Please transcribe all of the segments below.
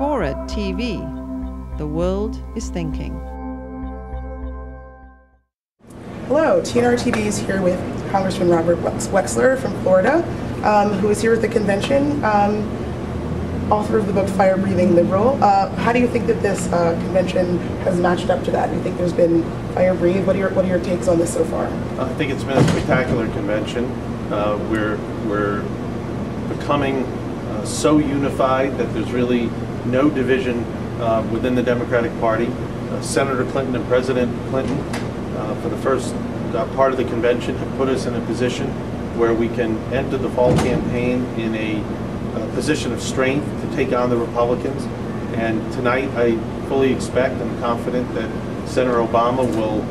FORA.tv. The world is thinking. Hello, TNR TV is here with Congressman Robert Wexler from Florida, who is here at the convention, author of the book Fire Breathing Liberal. How do you think that this convention has matched up to that? Do you think there's been fire breathed? What are your takes on this so far? I think it's been a spectacular convention. We're becoming so unified that there's really no division within the Democratic Party. Senator Clinton and President Clinton, for the first part of the convention, have put us in a position where we can enter the fall campaign in a position of strength to take on the Republicans. And tonight I fully expect and confident that Senator Obama will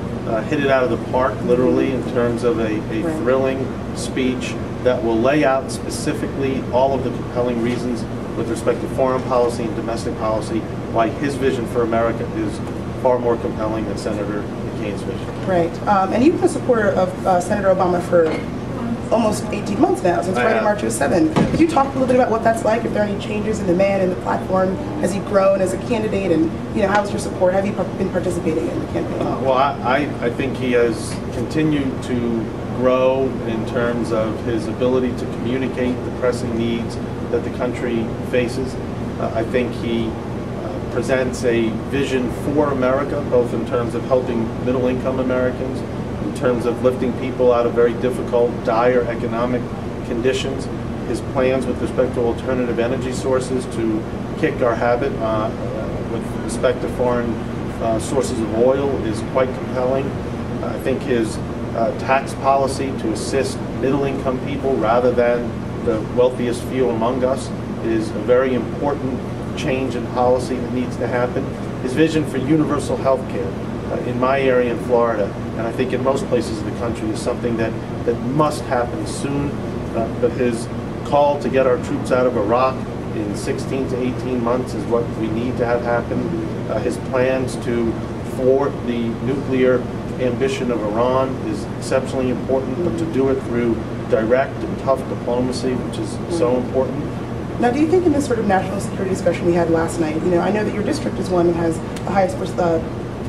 hit it out of the park, literally, in terms of a thrilling speech that will lay out specifically all of the compelling reasons with respect to foreign policy and domestic policy, why his vision for America is far more compelling than Senator McCain's vision. Right. And you've been a supporter of Senator Obama for almost 18 months now, since Friday, March 07. Could you talk a little bit about what that's like, if there are any changes in the man and the platform? Has he grown as a candidate, and how's your support? Have you been participating in the campaign? Well, I think he has continued to grow in terms of his ability to communicate the pressing needs that the country faces. I think he presents a vision for America, both in terms of helping middle-income Americans, in terms of lifting people out of very difficult, dire economic conditions. His plans with respect to alternative energy sources to kick our habit with respect to foreign sources of oil is quite compelling. I think his tax policy to assist middle-income people rather than the wealthiest few among us is a very important change in policy that needs to happen. His vision for universal health care in my area in Florida, and I think in most places of the country, is something that must happen soon. But his call to get our troops out of Iraq in 16 to 18 months is what we need to have happen. His plans to thwart the nuclear ambition of Iran is exceptionally important, but to do it through direct and tough diplomacy, which is so important. Now, do you think in this sort of national security discussion we had last night, I know that your district is one that has the highest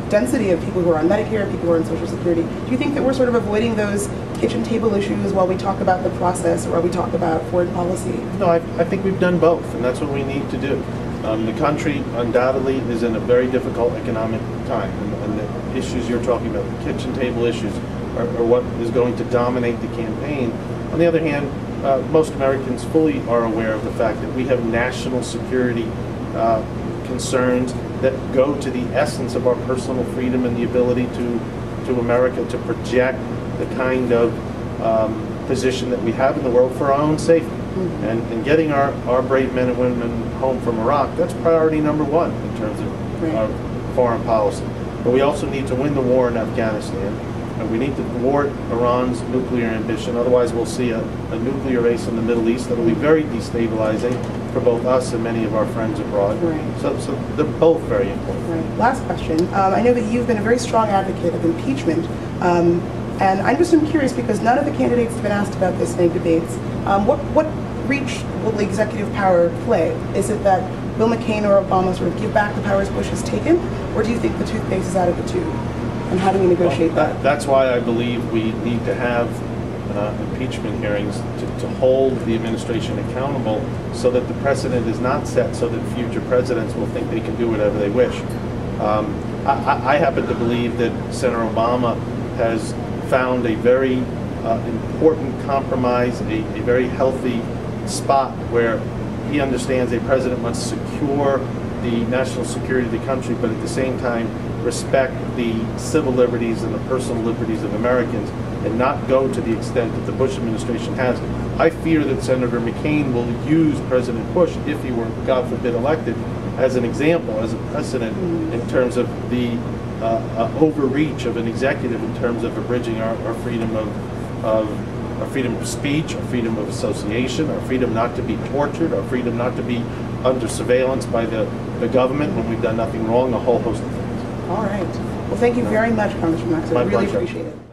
density of people who are on Medicare, people who are on Social Security. Do you think that we're sort of avoiding those kitchen table issues while we talk about the process or while we talk about foreign policy? No, I think we've done both, and that's what we need to do. The country undoubtedly is in a very difficult economic time, and the issues you're talking about, the kitchen table issues, are what is going to dominate the campaign. On the other hand, most Americans fully are aware of the fact that we have national security concerns that go to the essence of our personal freedom and the ability to America to project the kind of position that we have in the world for our own safety. And getting our brave men and women home from Iraq, that's priority number one in terms of our foreign policy. But we also need to win the war in Afghanistan, and we need to thwart Iran's nuclear ambition. Otherwise, we'll see a nuclear race in the Middle East that will be very destabilizing for both us and many of our friends abroad. So they're both very important. Last question. I know that you've been a very strong advocate of impeachment, and I'm just curious, because none of the candidates have been asked about this in debates. What reach will the executive power play? Is it that Bill McCain or Obama sort of give back the powers Bush has taken, or do you think the toothpaste is out of the tube? And how do we negotiate that? That's why I believe we need to have impeachment hearings to hold the administration accountable, so that the precedent is not set so that future presidents will think they can do whatever they wish. I happen to believe that Senator Obama has found a very important compromise, a very healthy spot where he understands a president must secure the national security of the country, but at the same time respect the civil liberties and the personal liberties of Americans, and not go to the extent that the Bush administration has. I fear that Senator McCain will use President Bush, if he were, God forbid, elected, as an example, as a precedent in terms of the overreach of an executive in terms of abridging our freedom our freedom of speech, our freedom of association, our freedom not to be tortured, our freedom not to be under surveillance by the government when we've done nothing wrong, a whole host of things. All right. Well, thank you very much, Congressman Wexler. I really appreciate it.